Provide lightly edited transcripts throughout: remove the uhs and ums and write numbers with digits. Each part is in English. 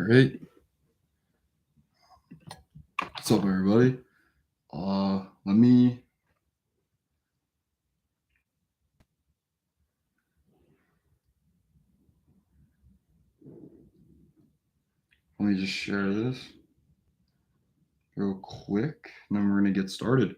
right. What's up, everybody? Let me just share this real quick, and then we're gonna get started.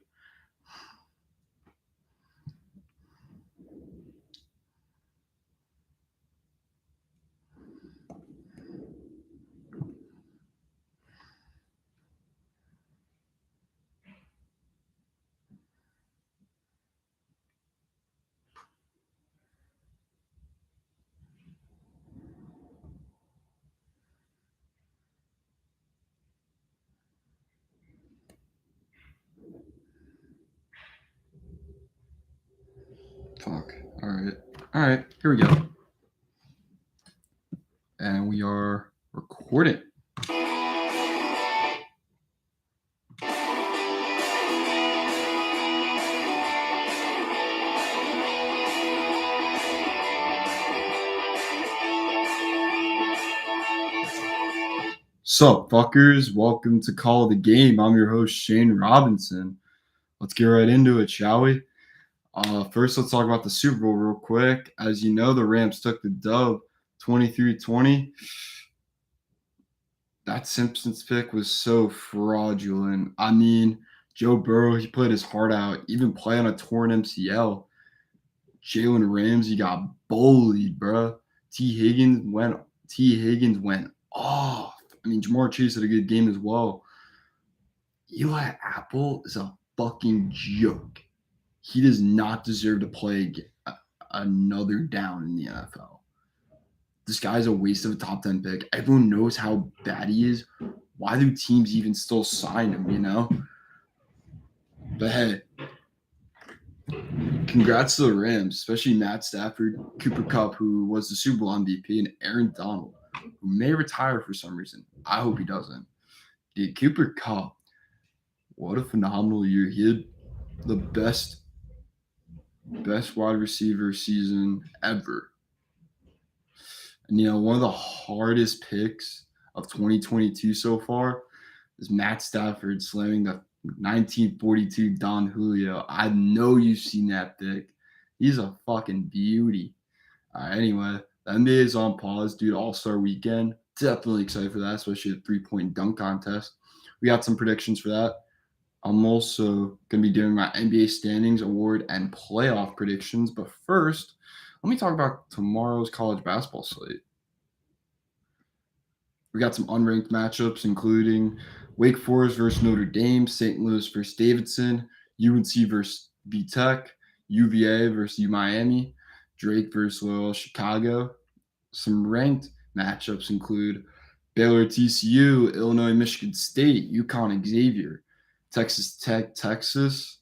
Fuck. All right. Here we go, and we are recording. Sup, fuckers? Welcome to Call of the Game. I'm your host, Shane Robinson. Let's get right into it, shall we? First, let's talk about the Super Bowl real quick. As you know, the Rams took the dub 23-20. That Simpsons pick was so fraudulent. I mean, Joe Burrow, he played his heart out, even play on a torn MCL. Jalen Ramsey got bullied, bro. T. Higgins went off. I mean, Jamar Chase had a good game as well. Eli Apple is a fucking joke. He does not deserve to play another down in the NFL. This guy's a waste of a top 10 pick. Everyone knows how bad he is. Why do teams even still sign him, you know? But hey, congrats to the Rams, especially Matt Stafford, Cooper Kupp, who was the Super Bowl MVP, and Aaron Donald, who may retire for some reason. I hope he doesn't. Dude, Cooper Kupp, what a phenomenal year. He had the best wide receiver season ever. And, you know, one of the hardest picks of 2022 so far is Matt Stafford slamming the 1942 Don Julio. I know you've seen that pick. He's a fucking beauty. Anyway, the NBA is on pause due to All-Star Weekend. Definitely excited for that, especially the three-point dunk contest. We got some predictions for that. I'm also going to be doing my NBA standings award and playoff predictions. But first, let me talk about tomorrow's college basketball slate. We got some unranked matchups, including Wake Forest versus Notre Dame, St. Louis versus Davidson, UNC versus VTech, UVA versus Miami, Drake versus Loyola Chicago. Some ranked matchups include Baylor TCU, Illinois Michigan State, UConn Xavier, Texas Tech Texas.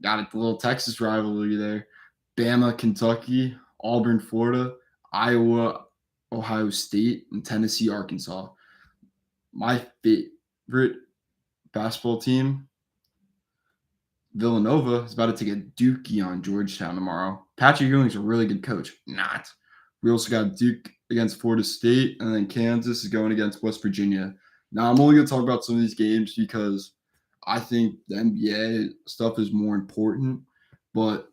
Got a little Texas rivalry there. Bama Kentucky, Auburn Florida, Iowa Ohio State, and Tennessee Arkansas. My favorite basketball team, Villanova, is about to take a dookie on Georgetown tomorrow. Patrick Ewing's a really good coach. Not. We also got Duke against Florida State, and then Kansas is going against West Virginia. Now, I'm only going to talk about some of these games because I think the NBA stuff is more important. But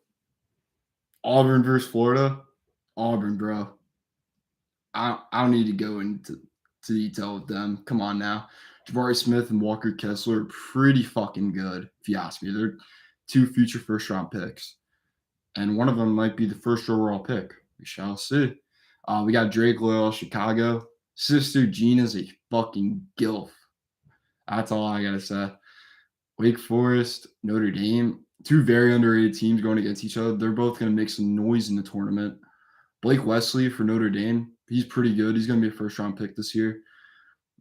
Auburn versus Florida, Auburn, bro. I don't need to go into detail with them. Come on now. Jabari Smith and Walker Kessler are pretty fucking good, if you ask me. They're two future first-round picks. And one of them might be the first overall pick. We shall see. We got Drake Loyola, Chicago. Sister Gina's a fucking gilf. That's all I got to say. Wake Forest, Notre Dame, two very underrated teams going against each other. They're both going to make some noise in the tournament. Blake Wesley for Notre Dame, he's pretty good. He's going to be a first-round pick this year.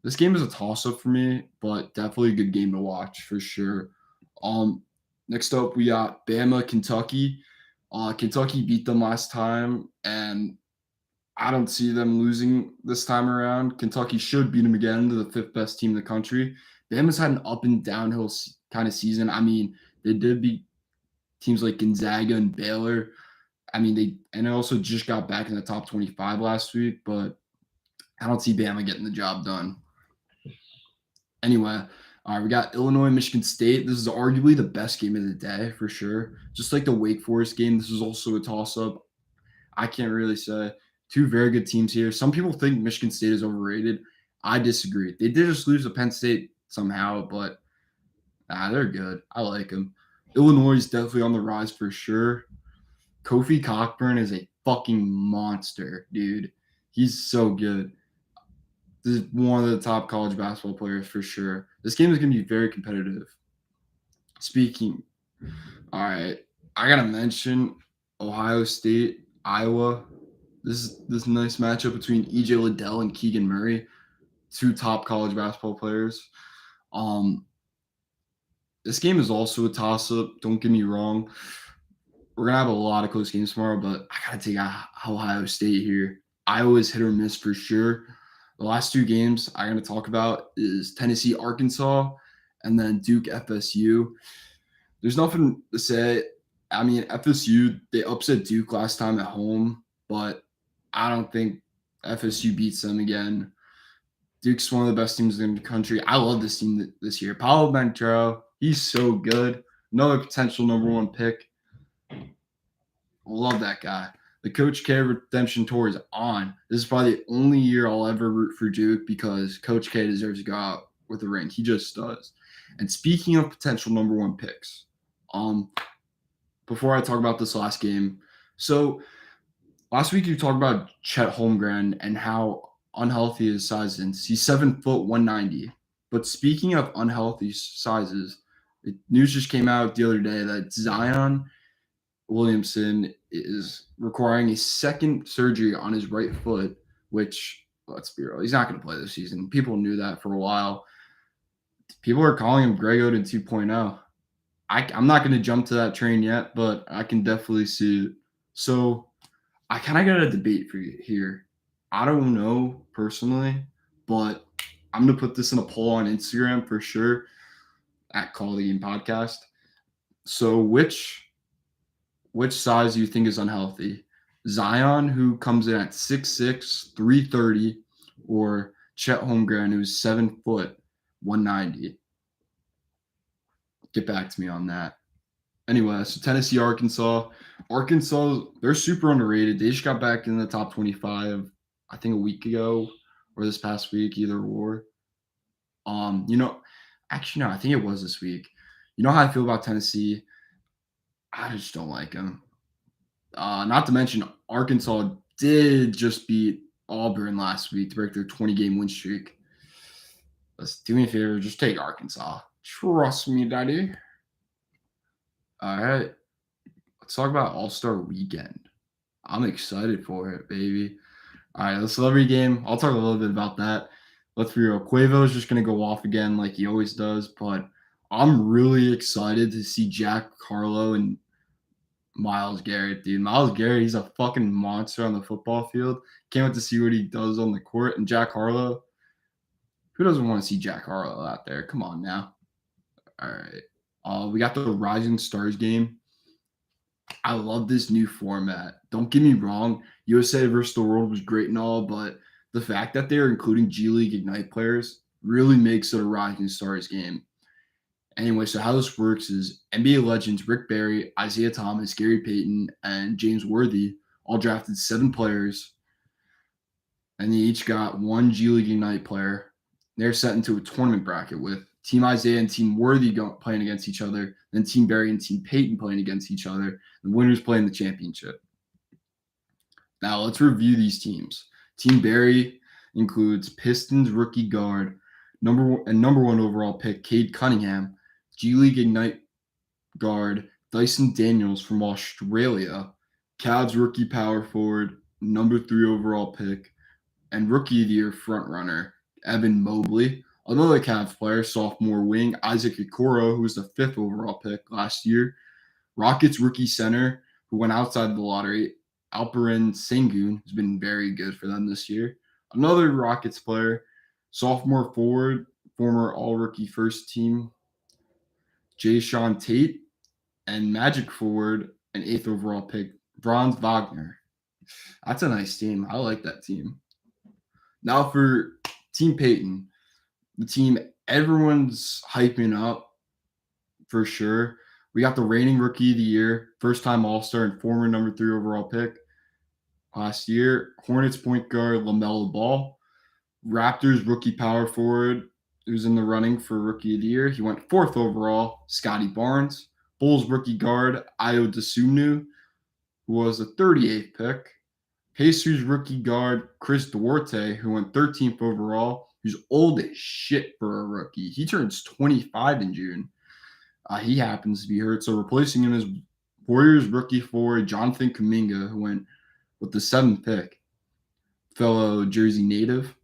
This game is a toss-up for me, but definitely a good game to watch for sure. Next up, we got Bama, Kentucky. Kentucky beat them last time, and I don't see them losing this time around. Kentucky should beat them again. They're the fifth best team in the country. Bama's had an up and downhill kind of season. I mean, they did beat teams like Gonzaga and Baylor. I mean, they also just got back in the top 25 last week, but I don't see Bama getting the job done. Anyway, all right, we got Illinois, Michigan State. This is arguably the best game of the day for sure. Just like the Wake Forest game, this is also a toss up. I can't really say. Two very good teams here. Some people think Michigan State is overrated. I disagree. They did just lose to Penn State somehow, but they're good. I like them. Illinois is definitely on the rise for sure. Kofi Cockburn is a fucking monster, dude. He's so good. This is one of the top college basketball players for sure. This game is going to be very competitive. Speaking, all right, I gotta mention Ohio State, Iowa. This nice matchup between EJ Liddell and Keegan Murray, two top college basketball players. Um, this game is also a toss up. Don't get me wrong. We're gonna have a lot of close games tomorrow, but I gotta take Ohio State here. Iowa's hit or miss for sure. The last two games I'm gonna talk about is Tennessee, Arkansas, and then Duke, FSU. There's nothing to say. I mean, FSU, they upset Duke last time at home, but I don't think FSU beats them again. Duke's one of the best teams in the country. I love this team this year. Paulo Banchero, he's so good. Another potential number one pick. Love that guy. The Coach K redemption tour is on. This is probably the only year I'll ever root for Duke because Coach K deserves to go out with a ring. He just does. And speaking of potential number one picks, before I talk about this last game, so last week you talked about Chet Holmgren and how unhealthy his size is. He's 7 foot 190. But speaking of unhealthy sizes, news just came out the other day that Zion Williamson is requiring a second surgery on his right foot, which, let's be real, he's not going to play this season. People knew that for a while. People are calling him Greg Oden 2.0. I'm not going to jump to that train yet, but I can definitely see it. So I kind of got a debate for you here. I don't know personally, but I'm going to put this in a poll on Instagram for sure at Call the Game Podcast. So which size do you think is unhealthy? Zion, who comes in at 6'6", 330, or Chet Holmgren, who's 7 foot, 190? Get back to me on that. Anyway, so Tennessee, Arkansas. Arkansas, they're super underrated. They just got back in the top 25, I think a week ago or this past week, either or. Actually, no, I think it was this week. You know how I feel about Tennessee? I just don't like them. Not to mention, Arkansas did just beat Auburn last week to break their 20-game win streak. Let's do me a favor, just take Arkansas. Trust me, daddy. All right. Let's talk about All-Star Weekend. I'm excited for it, baby. All right, the celebrity game. I'll talk a little bit about that. Let's be real. Quavo is just going to go off again like he always does, but I'm really excited to see Jack Harlow and Myles Garrett, dude. Myles Garrett, he's a fucking monster on the football field. Can't wait to see what he does on the court. And Jack Harlow, who doesn't want to see Jack Harlow out there? Come on now. All right. We got the Rising Stars game. I love this new format. Don't get me wrong. USA versus the World was great and all, but the fact that they're including G League Ignite players really makes it a Rising Stars game. Anyway, so how this works is NBA legends Rick Barry, Isaiah Thomas, Gary Payton, and James Worthy all drafted 7 players, and they each got one G League Ignite player. They're set into a tournament bracket with Team Isaiah and Team Worthy playing against each other, then Team Barry and Team Payton playing against each other. The winners playing the championship. Now let's review these teams. Team Barry includes Pistons rookie guard, number one overall pick Cade Cunningham, G League Ignite guard Dyson Daniels from Australia, Cavs rookie power forward, number 3 overall pick, and rookie of the year frontrunner Evan Mobley. Another Cavs player, sophomore wing Isaac Okoro, who was the 5th overall pick last year. Rockets rookie center, who went outside the lottery, Alperen Sengun, who's been very good for them this year. Another Rockets player, sophomore forward, former all-rookie first team, Jae'Sean Tate, and Magic forward, an 8th overall pick, Franz Wagner. That's a nice team. I like that team. Now for Team Peyton, the team everyone's hyping up for sure. We got the reigning rookie of the year, first time All Star, and former number 3 overall pick last year. Hornets point guard LaMelo Ball. Raptors rookie power forward who's in the running for rookie of the year. He went 4th overall, Scotty Barnes. Bulls rookie guard Ayo Dosunmu, who was the 38th pick. Pacers rookie guard Chris Duarte, who went 13th overall, who's old as shit for a rookie. He turns 25 in June. He happens to be hurt. So replacing him is Warriors rookie forward Jonathan Kuminga, who went with the 7th pick, fellow Jersey native.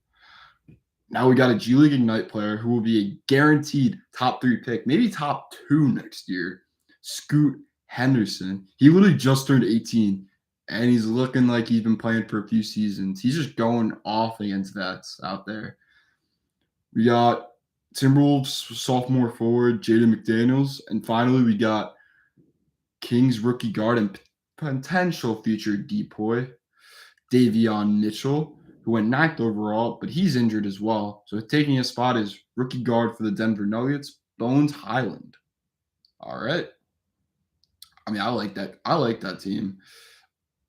Now we got a G League Ignite player who will be a guaranteed top 3 pick, maybe top 2 next year. Scoot Henderson. He literally just turned 18, and he's looking like he's been playing for a few seasons. He's just going off against vets out there. We got Timberwolves sophomore forward Jaden McDaniels, and finally we got Kings rookie guard and potential future depoy Davion Mitchell, who went 9th overall, but he's injured as well. So taking his spot is rookie guard for the Denver Nuggets, Bones Highland. All right. I mean, I like that. I like that team.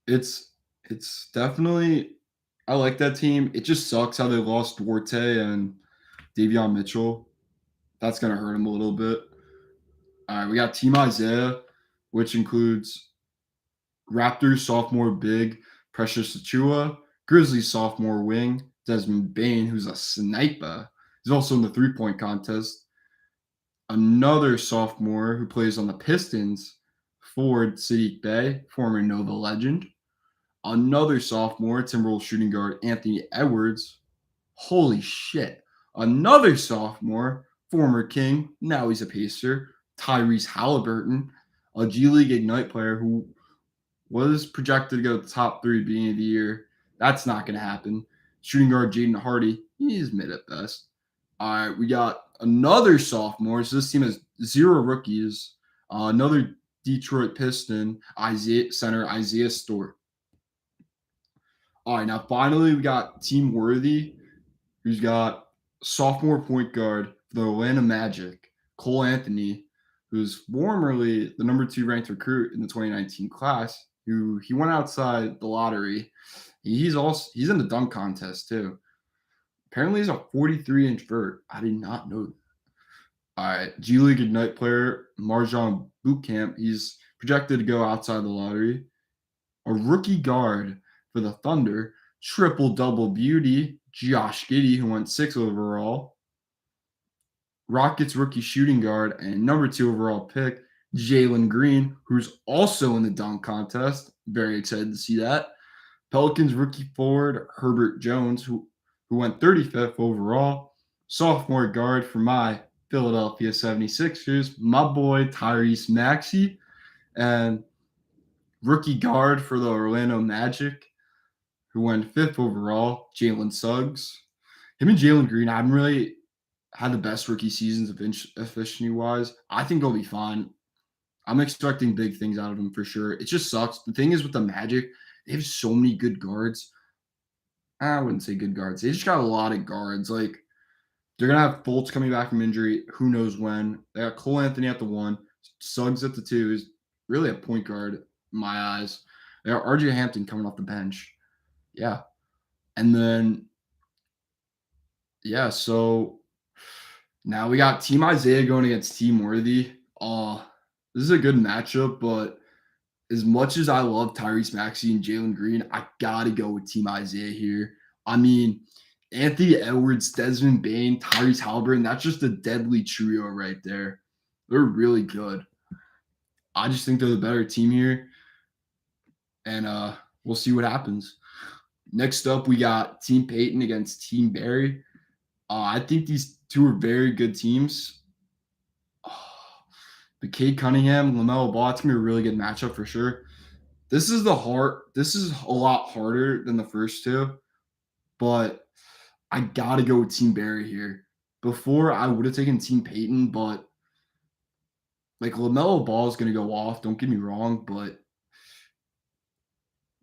It's definitely I like that team. It just sucks how they lost Duarte and Davion Mitchell. That's gonna hurt him a little bit. All right, we got Team Isaiah, which includes Raptors sophomore big Precious Achua, Grizzlies sophomore wing Desmond Bain, who's a sniper. He's also in the 3-point contest. Another sophomore who plays on the Pistons, forward Sadiq Bey, former Nova legend. Another sophomore, Timberwolves shooting guard Anthony Edwards. Holy shit. Another sophomore, former King, now he's a Pacer, Tyrese Halliburton, a G League Ignite player who was projected to go to the top 3 at the beginning of the year. That's not going to happen. Shooting guard Jaden Hardy, he's mid at best. All right, we got another sophomore. So this team has 0 rookies. Another Detroit Piston, center Isaiah Stewart. All right, now finally we got Team Worthy, who's got sophomore point guard for the Atlanta Magic, Cole Anthony, who's formerly the number 2 ranked recruit in the 2019 class. Who he went outside the lottery. He's in the dunk contest too. Apparently, he's a 43-inch vert. I did not know that. All right, G League Ignite player Marjon Bootcamp. He's projected to go outside the lottery. A rookie guard for the Thunder, triple-double beauty, Josh Giddey, who went 6th overall. Rockets rookie shooting guard and number 2 overall pick, Jalen Green, who's also in the dunk contest. Very excited to see that. Pelicans rookie forward, Herbert Jones, who went 35th overall. Sophomore guard for my Philadelphia 76ers, my boy Tyrese Maxey. And rookie guard for the Orlando Magic, who went 5th overall, Jalen Suggs. Him and Jalen Green, I haven't really had the best rookie seasons efficiency-wise. I think they'll be fine. I'm expecting big things out of them for sure. It just sucks. The thing is with the Magic, they have so many good guards. I wouldn't say good guards. They just got a lot of guards. Like, they're going to have Fultz coming back from injury. Who knows when. They got Cole Anthony at the 1. Suggs at the 2 is really a point guard in my eyes. They got RJ Hampton coming off the bench. Yeah. And then, yeah, so now we got Team Isaiah going against Team Worthy. This is a good matchup, but as much as I love Tyrese Maxey and Jalen Green, I got to go with Team Isaiah here. I mean, Anthony Edwards, Desmond Bain, Tyrese Halliburton, that's just a deadly trio right there. They're really good. I just think they're the better team here, and we'll see what happens. Next up, we got Team Peyton against Team Barry. I think these two are very good teams. But Cade Cunningham, LaMelo Ball, it's gonna be a really good matchup for sure. This is a lot harder than the first two, but I gotta go with Team Barry here. Before I would have taken Team Peyton, but like LaMelo Ball is gonna go off. Don't get me wrong, but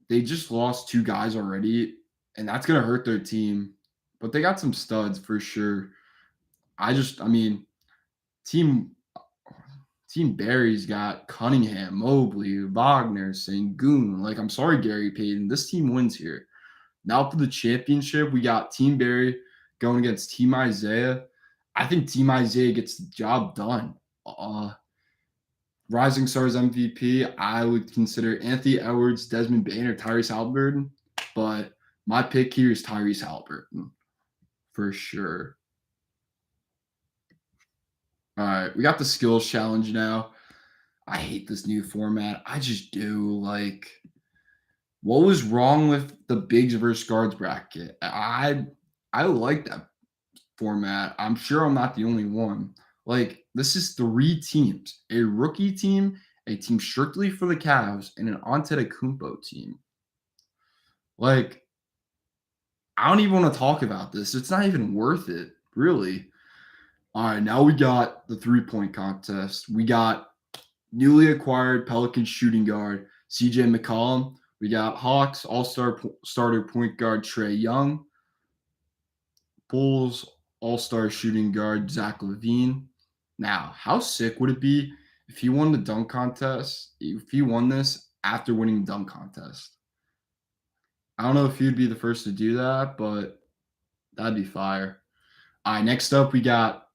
they just lost 2 guys already, and that's gonna hurt their team. but they got some studs for sure. I mean, team Team Barry's got Cunningham, Mobley, Wagner, Sengun. Like, I'm sorry, Gary Payton. This team wins here. Now for the championship, we got Team Barry going against Team Isaiah. I think Team Isaiah gets the job done. Rising Stars MVP, I would consider Anthony Edwards, Desmond Bane, or Tyrese Halliburton. But my pick here is Tyrese Halliburton for sure. All right, we got the skills challenge now. I hate this new format. I just do. Like, what was wrong with the bigs versus guards bracket? I like that format. I'm sure I'm not the only one. Like, this is 3 teams: a rookie team, a team strictly for the Cavs, and an Antetokounmpo team. Like, I don't even want to talk about this. It's not even worth it, really. All right, now we got the 3-point contest. We got newly acquired Pelicans shooting guard CJ McCollum. We got Hawks starter point guard Trae Young. Bulls all-star shooting guard Zach LaVine. Now, how sick would it be if he won the dunk contest? If he won this after winning the dunk contest? I don't know if he'd be the first to do that, but that'd be fire. All right, next up we got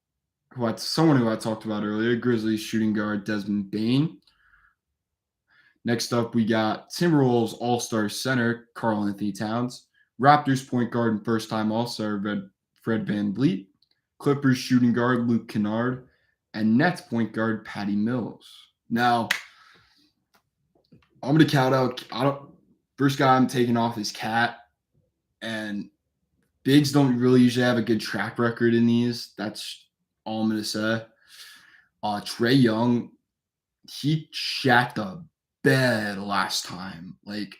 someone who I talked about earlier, Grizzlies shooting guard Desmond Bane. Next up, we got Timberwolves All-Star center Karl-Anthony Towns, Raptors point guard and first-time All-Star Fred VanVleet, Clippers shooting guard Luke Kennard, and Nets point guard Patty Mills. Now, I'm going to count out. First guy I'm taking off is Cat, and bigs don't really usually have a good track record in these. That's all I'm going to say. Trae Young, he shacked the bed last time. Like,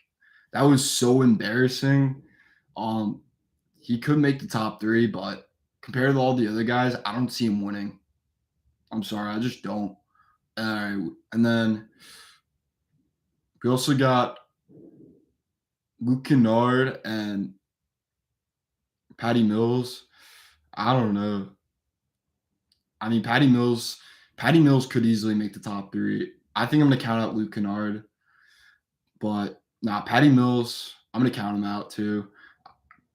that was so embarrassing. He could make the top 3, but compared to all the other guys, I don't see him winning. I'm sorry, I just don't. And then we also got Luke Kennard and Patty Mills. I don't know. I mean, Patty Mills could easily make the top 3. I think I'm going to count out Luke Kennard. But Patty Mills, I'm going to count him out too.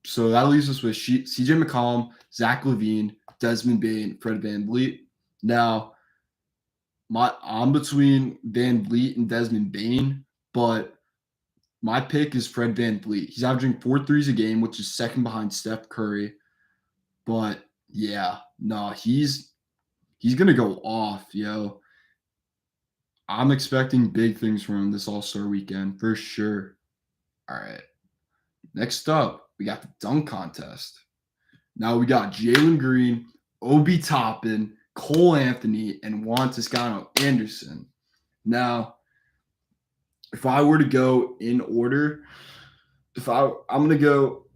So that leaves us with CJ McCollum, Zach LaVine, Desmond Bane, Fred VanVleet. Now, I'm between VanVleet and Desmond Bane, but my pick is Fred VanVleet. He's averaging 4 threes a game, which is second behind Steph Curry. But yeah, he's going to go off, yo. I'm expecting big things from him this All-Star weekend for sure. All right. Next up, we got the dunk contest. Now we got Jalen Green, Obi Toppin, Cole Anthony, and Juan Toscano Anderson. Now, if I were to go in order, if I were to go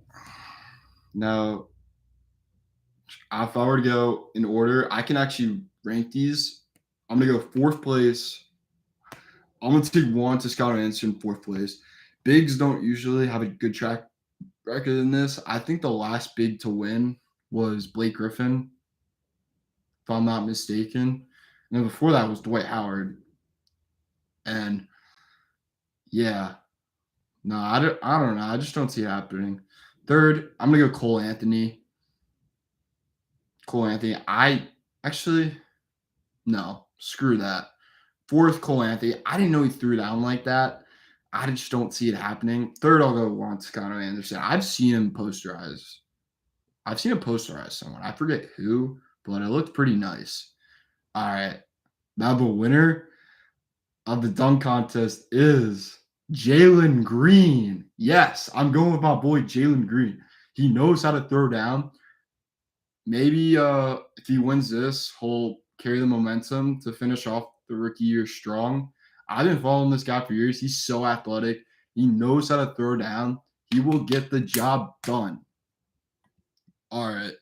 in order, I can actually rank these. I'm going to go 4th place. I'm going to take Juan Toscano Anderson in 4th place. Bigs don't usually have a good track record in this. I think the last big to win was Blake Griffin, if I'm not mistaken. And then before that was Dwight Howard. And yeah, I don't know. I just don't see it happening. 3rd, I'm going to go Cole Anthony. Screw that. 4th, Cole Anthony. I didn't know he threw down like that. I just don't see it happening. 3rd, I'll go Juan Toscano Anderson. I've seen him posterize someone. I forget who, but it looked pretty nice. All right. Now the winner of the dunk contest is Jalen Green. Yes, I'm going with my boy Jalen Green. He knows how to throw down. Maybe if he wins this, he'll carry the momentum to finish off the rookie year strong. I've been following this guy for years. He's so athletic. He knows how to throw down. He will get the job done. All right.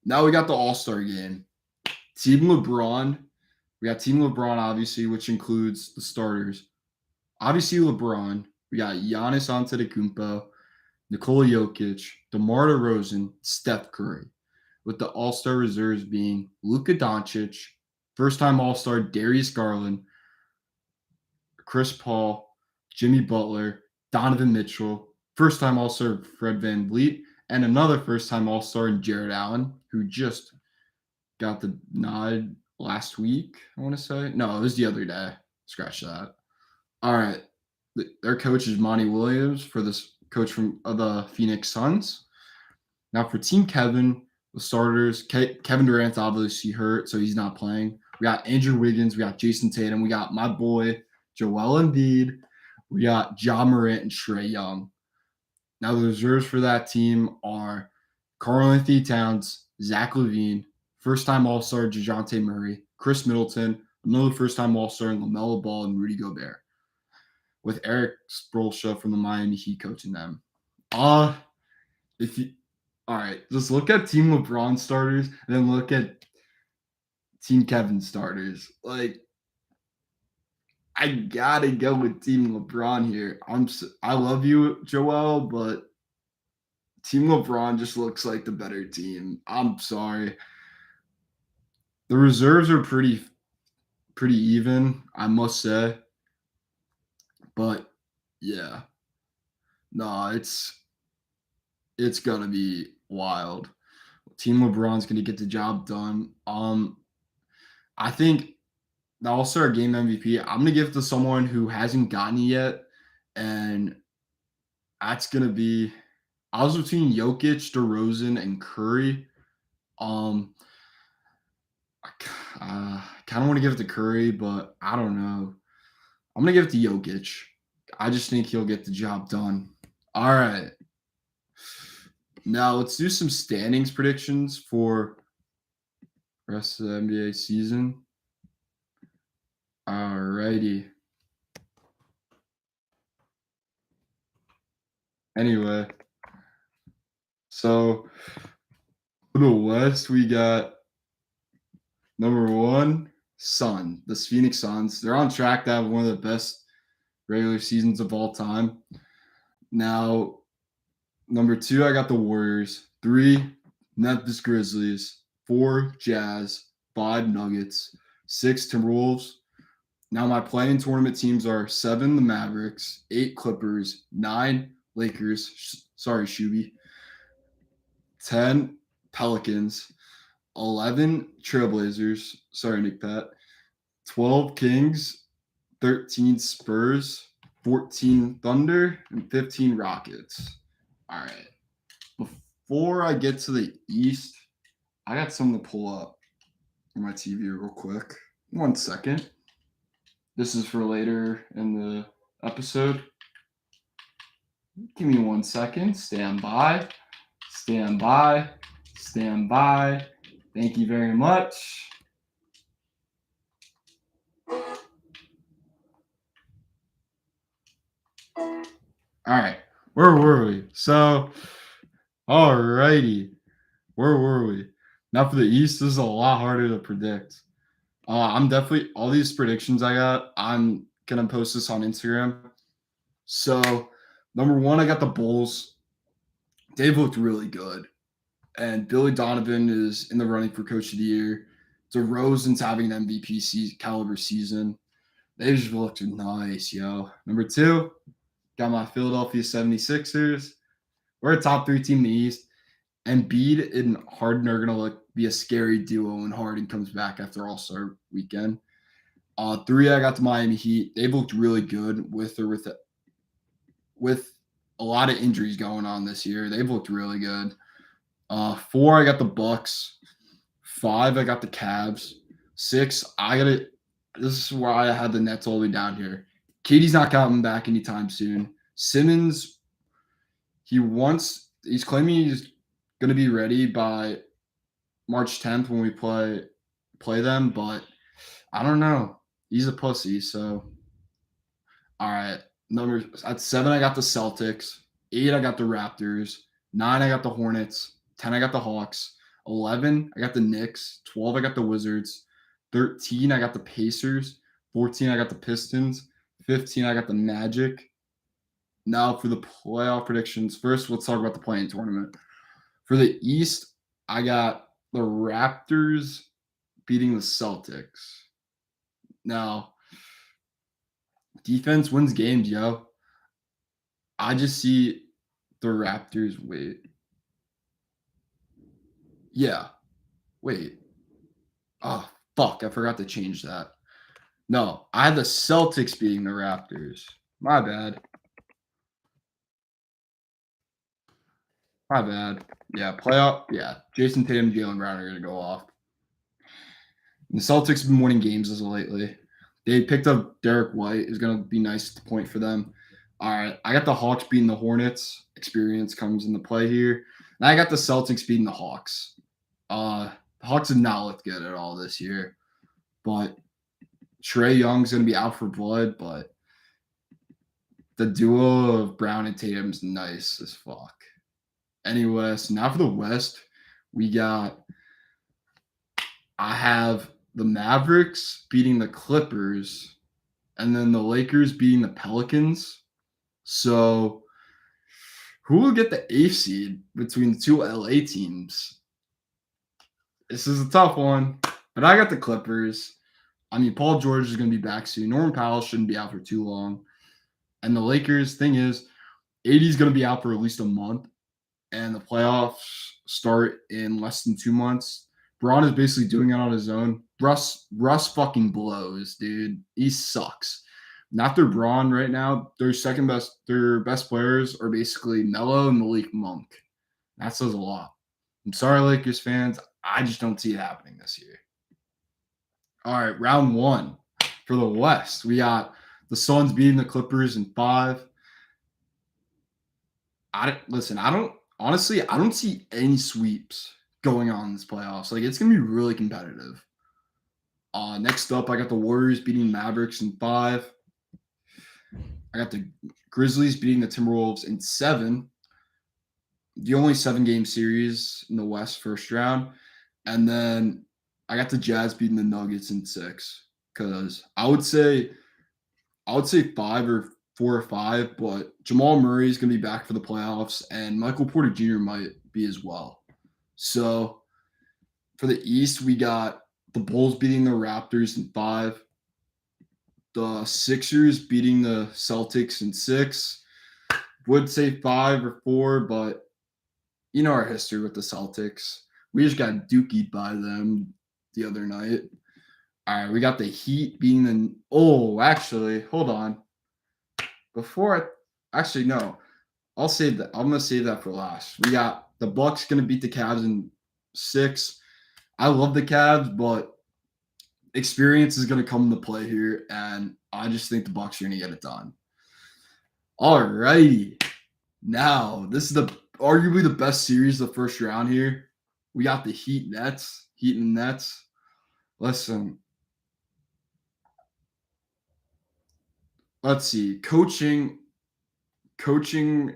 Now we got the All-Star game. Team LeBron. We got Team LeBron, obviously, which includes the starters. Obviously, LeBron. We got Giannis Antetokounmpo. Nikola Jokic, DeMar DeRozan, Steph Curry, with the All-Star reserves being Luka Doncic, first-time All-Star Darius Garland, Chris Paul, Jimmy Butler, Donovan Mitchell, first-time All-Star Fred VanVleet, and another first-time All-Star in Jared Allen, who just got the nod last week, I want to say. No, it was the other day. Scratch that. All right. Their coach is Monty Williams for this coach from the Phoenix Suns. Now for Team Kevin, the starters, Kevin Durant's obviously hurt, so he's not playing. We got Andrew Wiggins, we got Jason Tatum, we got my boy Joel Embiid, we got Ja Morant and Trae Young. Now the reserves for that team are Karl-Anthony Towns, Zach LaVine, first-time All-Star DeJounte Murray, Chris Middleton, another first-time All-Star in LaMelo Ball and Rudy Gobert, with Eric Spoelstra from the Miami Heat coaching them. If you all right, just look at Team LeBron starters and then look at Team Kevin starters. Like, I gotta go with Team LeBron here. I love you, Joel, but Team LeBron just looks like the better team. I'm sorry. The reserves are pretty even, I must say. But yeah, no, it's gonna be wild. Team LeBron's gonna get the job done. I think the All-Star Game MVP, I'm gonna give it to someone who hasn't gotten it yet, and that's gonna be. I was between Jokic, DeRozan, and Curry. I kind of want to give it to Curry, but I don't know. I'm gonna give it to Jokic. I just think he'll get the job done. All right. Now let's do some standings predictions for the rest of the NBA season. All righty. Anyway, so for the West, we got number 1, the Phoenix Suns. They're on track to have one of the best regular seasons of all time. Now, number 2, I got the Warriors. 3, Memphis Grizzlies. 4, Jazz. 5, Nuggets. 6, Timberwolves. Now, my playing tournament teams are 7, the Mavericks. 8, Clippers. 9, Lakers. Sorry, Shuby. 10, Pelicans. 11, Trailblazers. Sorry, Nick Pat. 12, Kings. 13, Spurs. 14, Thunder. And 15, Rockets. All right. Before I get to the East, I got something to pull up on my TV real quick. 1 second. This is for later in the episode. Give me 1 second. Stand by. Stand by. Stand by. Thank you very much. All right. Where were we? So, all righty. Where were we? Now for the East, this is a lot harder to predict. I'm definitely, all these predictions I got, I'm going to post this on Instagram. So, number 1, I got the Bulls. They've looked really good. And Billy Donovan is in the running for Coach of the Year. DeRozan's having an MVP caliber season. They just looked nice, yo. Number 2, got my Philadelphia 76ers. We're a top 3 team in the East. Embiid and Harden are going to be a scary duo when Harden comes back after All-Star weekend. 3, I got the Miami Heat. They've looked really good with a lot of injuries going on this year. They've looked really good. 4, I got the Bucks. 5, I got the Cavs. 6, this is why I had the Nets all the way down here. KD's not coming back anytime soon. Simmons, he's claiming he's going to be ready by March 10th when we play them, but I don't know. He's a pussy, so all right. At 7, I got the Celtics. 8, I got the Raptors. 9, I got the Hornets. 10, I got the Hawks. 11, I got the Knicks. 12, I got the Wizards. 13, I got the Pacers. 14, I got the Pistons. 15, I got the Magic. Now for the playoff predictions. First, let's talk about the play-in tournament. For the East, I got the Raptors beating the Celtics. Now, defense wins games, yo. I just see the Raptors. Wait. Yeah. Wait. Oh, fuck. I forgot to change that. No, I had the Celtics beating the Raptors. My bad. My bad. Yeah, playoff. Yeah, Jason Tatum and Jaylen Brown are going to go off. And the Celtics have been winning games as of lately. They picked up Derek White. Is going to be nice to point for them. All right, I got the Hawks beating the Hornets. Experience comes into play here. And I got the Celtics beating the Hawks. The Hawks have not looked good at all this year. But Trae Young's going to be out for blood, but the duo of Brown and Tatum's nice as fuck. Anyway, so now for the West, I have the Mavericks beating the Clippers, and then the Lakers beating the Pelicans. So who will get the eighth seed between the two LA teams? This is a tough one, but I got the Clippers. I mean, Paul George is going to be back soon. Norman Powell shouldn't be out for too long. And the Lakers, thing is, AD is going to be out for at least a month, and the playoffs start in less than 2 months. Braun is basically doing it on his own. Russ fucking blows, dude. He sucks. Not their Braun right now. Their best players are basically Melo and Malik Monk. That says a lot. I'm sorry, Lakers fans. I just don't see it happening this year. All right, round one for the West. We got the Suns beating the Clippers in 5. I don't see any sweeps going on in this playoffs. Like, it's gonna be really competitive. Next up, I got the Warriors beating Mavericks in 5. I got the Grizzlies beating the Timberwolves in 7. The only 7-game series in the West first round. And then I got the Jazz beating the Nuggets in 6. Because I would say 5 or 4 or 5, but Jamal Murray is going to be back for the playoffs, and Michael Porter Jr. might be as well. So for the East, we got the Bulls beating the Raptors in 5, the Sixers beating the Celtics in 6. Would say 5 or 4, but you know our history with the Celtics. We just got dookied by them the other night. All right, we got the Heat beating the. Oh, actually, hold on. No, I'll save that. I'm gonna save that for last. We got the Bucks gonna beat the Cavs in 6. I love the Cavs, but experience is gonna come into play here, and I just think the Bucks are gonna get it done. All righty, now this is arguably the best series of the first round here. We got the Heat and Nets. Listen, let's see. Coaching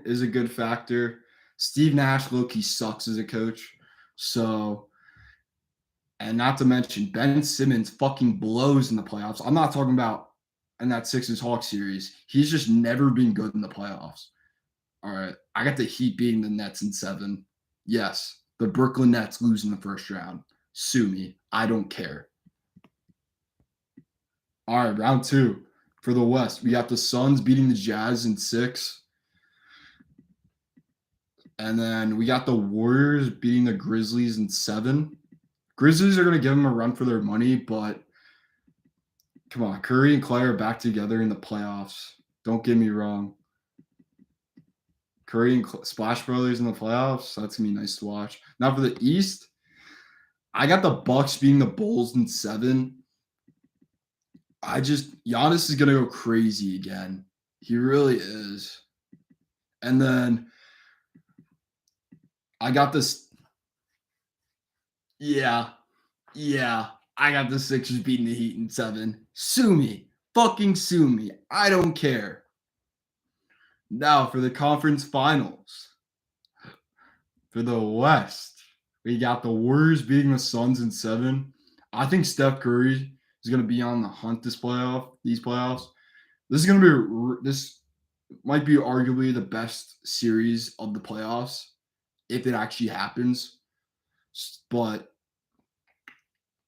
is a good factor. Steve Nash low-key sucks as a coach. So, and not to mention Ben Simmons fucking blows in the playoffs. I'm not talking about in that Sixers Hawks series. He's just never been good in the playoffs. All right. I got the Heat beating the Nets in 7. Yes, the Brooklyn Nets lose in the first round. Sue me. I don't care. All right, round 2 for the West. We got the Suns beating the Jazz in 6. And then we got the Warriors beating the Grizzlies in 7. Grizzlies are going to give them a run for their money, but come on, Curry and Clay are back together in the playoffs. Don't get me wrong. Curry and Splash Brothers in the playoffs, that's going to be nice to watch. Now for the East, I got the Bucks beating the Bulls in 7. Giannis is going to go crazy again. He really is. And then I got this. Yeah. I got the Sixers beating the Heat in 7. Sue me. Fucking sue me. I don't care. Now for the conference finals. For the West, we got the Warriors beating the Suns in 7. I think Steph Curry is going to be on the hunt these playoffs. This is going to be Might be arguably the best series of the playoffs if it actually happens. But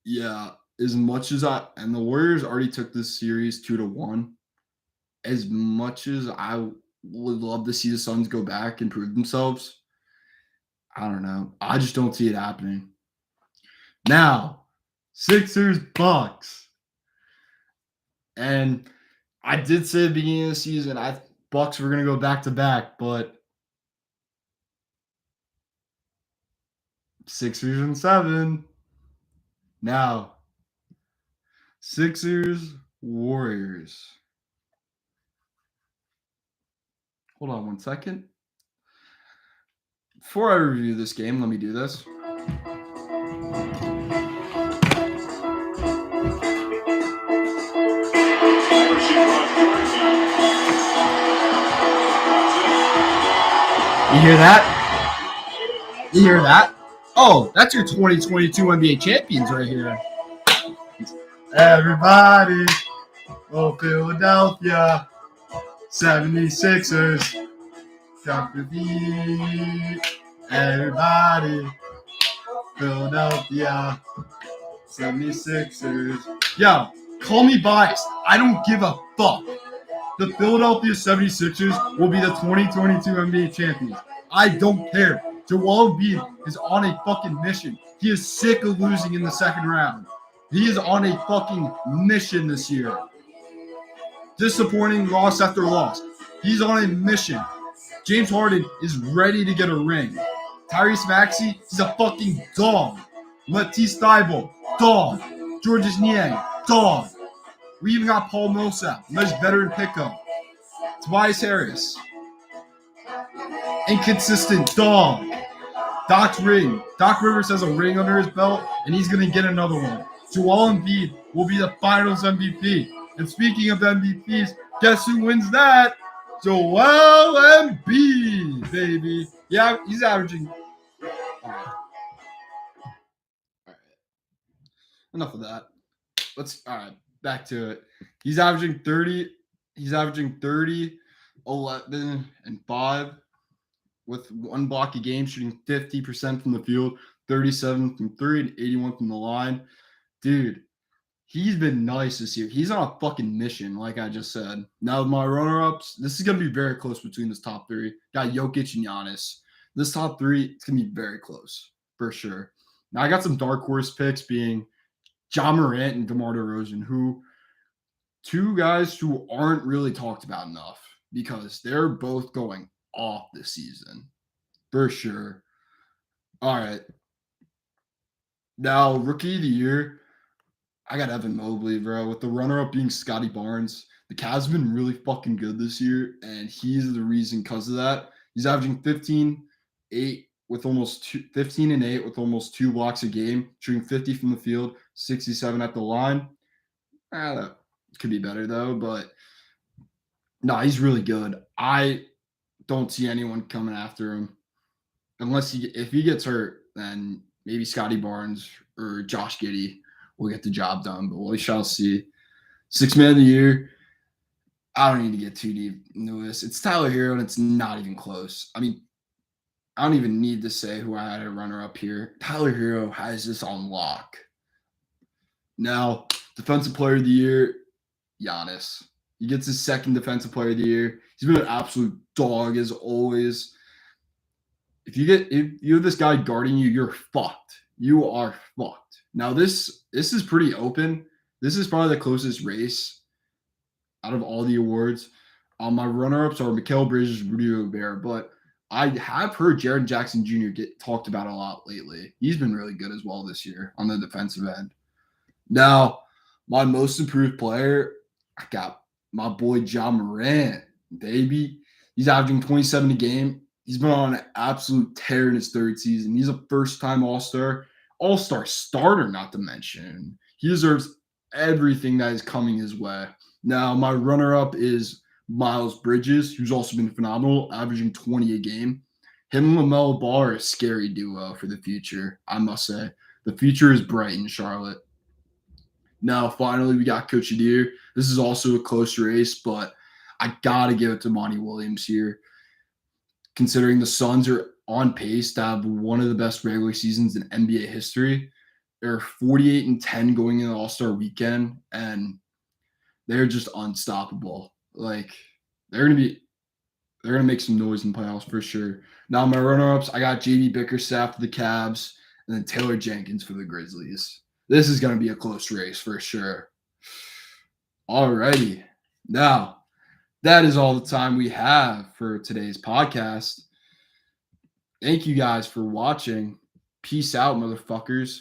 yeah, as much as and the Warriors already took this series 2-1. As much as I would love to see the Suns go back and prove themselves, I don't know. I just don't see it happening. Now, Sixers Bucks. And I did say at the beginning of the season, Bucks were gonna go back to back, but Sixers in 7. Now, Sixers Warriors. Hold on one second. Before I review this game, let me do this. You hear that? You hear that? Oh, that's your 2022 NBA champions right here. Everybody, oh Philadelphia, 76ers, drop the beat. Everybody, Philadelphia, 76ers. Yo, call me biased. I don't give a fuck. The Philadelphia 76ers will be the 2022 NBA champions. I don't care. Joel Embiid is on a fucking mission. He is sick of losing in the second round. He is on a fucking mission this year. Disappointing loss after loss. He's on a mission. James Harden is ready to get a ring. Tyrese Maxey, he's a fucking dog. Matisse Thybulle, dog. Georges Niang, dog. We even got Paul Millsap, nice veteran pickup. Tobias Harris, inconsistent dog. Doc's ring. Doc Rivers has a ring under his belt, and he's going to get another one. Joel Embiid will be the Finals MVP. And speaking of MVPs, guess who wins that? Joel Embiid, baby. Yeah, he's averaging. All right. Enough of that. All right, back to it. He's averaging 30. He's averaging 30, 11, and 5 with one block a game, shooting 50% from the field, 37 from 3, and 81 from the line. Dude, he's been nice this year. He's on a fucking mission, like I just said. Now, my runner-ups, this is going to be very close between this top 3. Got Jokic and Giannis. This top 3, it's going to be very close, for sure. Now, I got some dark horse picks being Ja Morant and DeMar DeRozan, who two guys who aren't really talked about enough because they're both going off this season, for sure. All right. Now, rookie of the year, I got Evan Mobley, bro. With the runner-up being Scotty Barnes, the Cavs have been really fucking good this year, and he's the reason because of that. He's averaging 15, 8 with almost 15 and 8 with almost 2 blocks a game, shooting 50 from the field, 67 at the line. That could be better though, but no, he's really good. I don't see anyone coming after him unless if he gets hurt, then maybe Scotty Barnes or Josh Giddey will get the job done, but we shall see. 6th man of the year. I don't need to get too deep into this. It's Tyler Hero, and it's not even close. I mean, I don't even need to say who I had a runner up here. Tyler Hero has this on lock. Now, defensive player of the year, Giannis. He gets his 2nd defensive player of the year. He's been an absolute dog as always. If you have this guy guarding you, you're fucked. You are fucked. Now this is pretty open. This is probably the closest race out of all the awards. My runner-ups are Mikal Bridges, Rudy Gobert, but I have heard Jaren Jackson Jr. get talked about a lot lately. He's been really good as well this year on the defensive end. Now, my most improved player, I got my boy Ja Morant, baby. He's averaging 27 a game. He's been on an absolute tear in his 3rd season. He's a first-time All-Star starter, not to mention. He deserves everything that is coming his way. Now, my runner-up is Miles Bridges, who's also been phenomenal, averaging 20 a game. Him and LaMelo Ball are a scary duo for the future, I must say. The future is bright in Charlotte. Now, finally, we got Coach of the Year. This is also a close race, but I got to give it to Monty Williams here, considering the Suns are on pace to have one of the best regular seasons in NBA history. They're 48-10 going into All-Star weekend, and they're just unstoppable. Like, they're gonna make some noise in the playoffs for sure. Now my runner-ups, I got JB Bickerstaff for the Cavs, and then Taylor Jenkins for the Grizzlies. This is gonna be a close race for sure. Alrighty. Now, that is all the time we have for today's podcast. Thank you guys for watching. Peace out, motherfuckers.